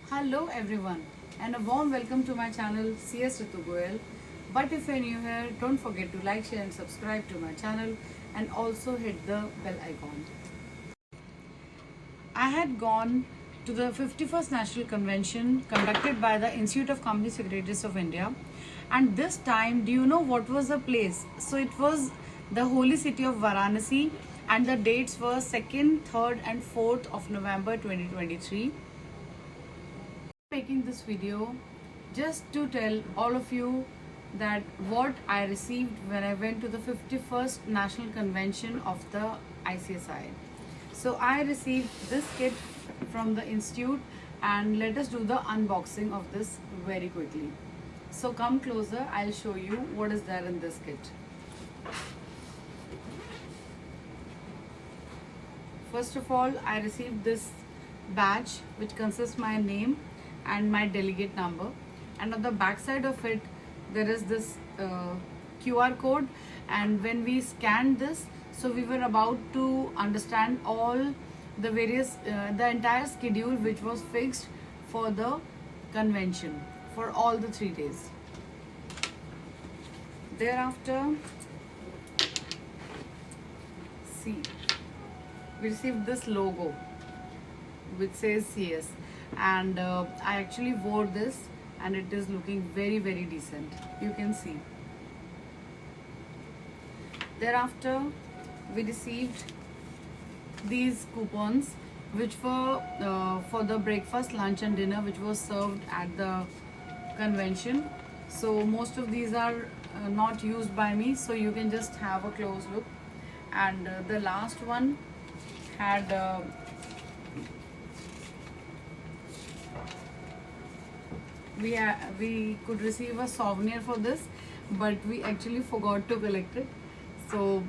Hello everyone and a warm welcome to my channel CS RITU GOEL. But if you're new here, don't forget to like, share and subscribe to my channel and also hit the bell icon. I had gone to the 51st National Convention conducted by the Institute of Company Secretaries of India, and this time, do you know what was the place? So it was the holy city of Varanasi, and the dates were 2nd, 3rd and 4th of November 2023. Making this video just to tell all of you that what I received when I went to the 51st National Convention of the ICSI. So I received this kit from the institute, and let us do the unboxing of this very quickly. So come closer, I'll show you what is there in this kit. First of all, I received this badge which consists my name and my delegate number, and on the back side of it there is this QR code, and when we scanned this, so we were about to understand all the various the entire schedule which was fixed for the convention for all the 3 days. Thereafter, see, we received this logo which says CS, and I actually wore this and it is looking very decent, you can see. Thereafter, we received these coupons which were for the breakfast, lunch and dinner which was served at the convention. So most of these are not used by me, so you can just have a close look. And the last one had we could receive a souvenir for this, but we actually forgot to collect it. So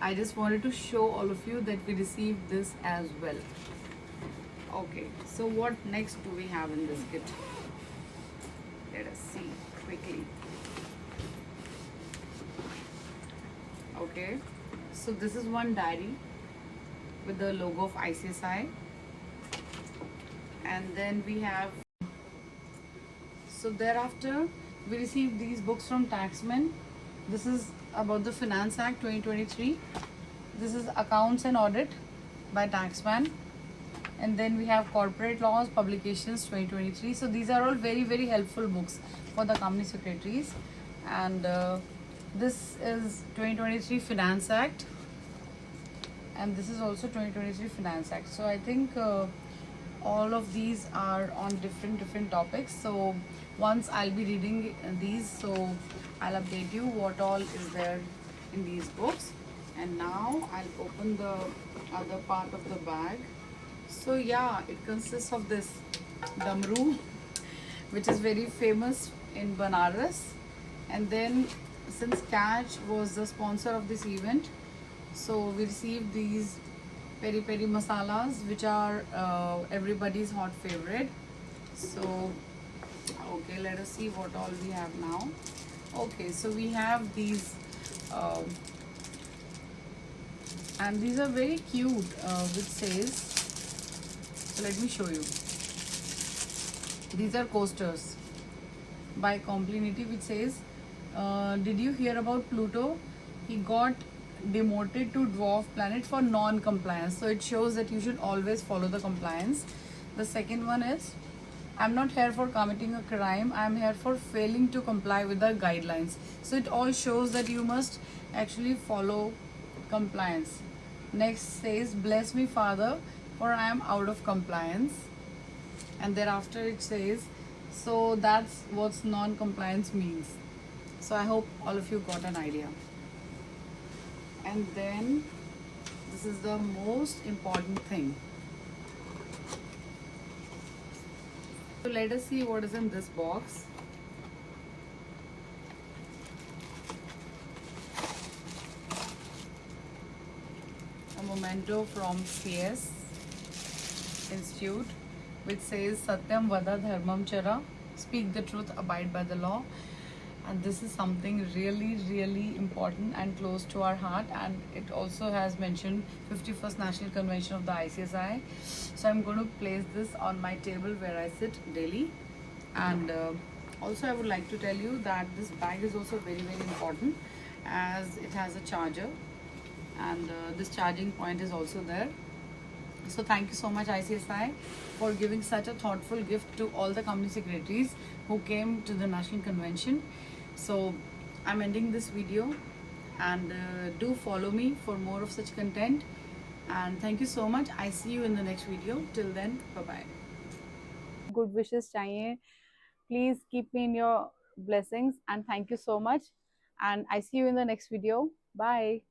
I just wanted to show all of you that we received this as well. Okay, so what next do we have in this kit? Let us see quickly. Okay, so this is one diary with the logo of ICSI, and then we have, so thereafter we received these books from Taxman. This is about the Finance Act 2023. This is Accounts and Audit by Taxman. And then we have Corporate Laws Publications 2023. So these are all very helpful books for the company secretaries. And this is 2023 Finance Act. And this is also 2023 Finance Act. So I think all of these are on different topics. So once I'll be reading these, so I'll update you what all is there in these books. And now I'll open the other part of the bag. So yeah, it consists of this damru, which is very famous in Banaras. And then since Catch was the sponsor of this event, so we received these peri peri masalas, which are everybody's hot favorite. So okay, let us see what all we have now. Okay, so we have these and these are very cute, which says, so let me show you. These are coasters by Complinity, which says, did you hear about Pluto? He got demoted to dwarf planet for non-compliance. So it shows that you should always follow the compliance. The second one is, I'm not here for committing a crime, I'm here for failing to comply with the guidelines. So it all shows that you must actually follow compliance. Next says, bless me Father, for I am out of compliance. And thereafter it says, so that's what non-compliance means. So I hope all of you got an idea. And then this is the most important thing. So let us see what is in this box. A memento from CS Institute, which says Satyam Vada Dharmam Chara, speak the truth, abide by the law. and this is something really important and close to our heart, and it also has mentioned 51st National Convention of the ICSI. So I'm going to place this on my table where I sit daily. And also I would like to tell you that this bag is also very important, as it has a charger, and this charging point is also there. So thank you so much ICSI for giving such a thoughtful gift to all the company secretaries who came to the National Convention. So I'm ending this video, and do follow me for more of such content. And thank you so much. I see you in the next video. Till then, bye bye. Good wishes चाहिए. Please keep me in your blessings, and thank you so much. And I see you in the next video. Bye.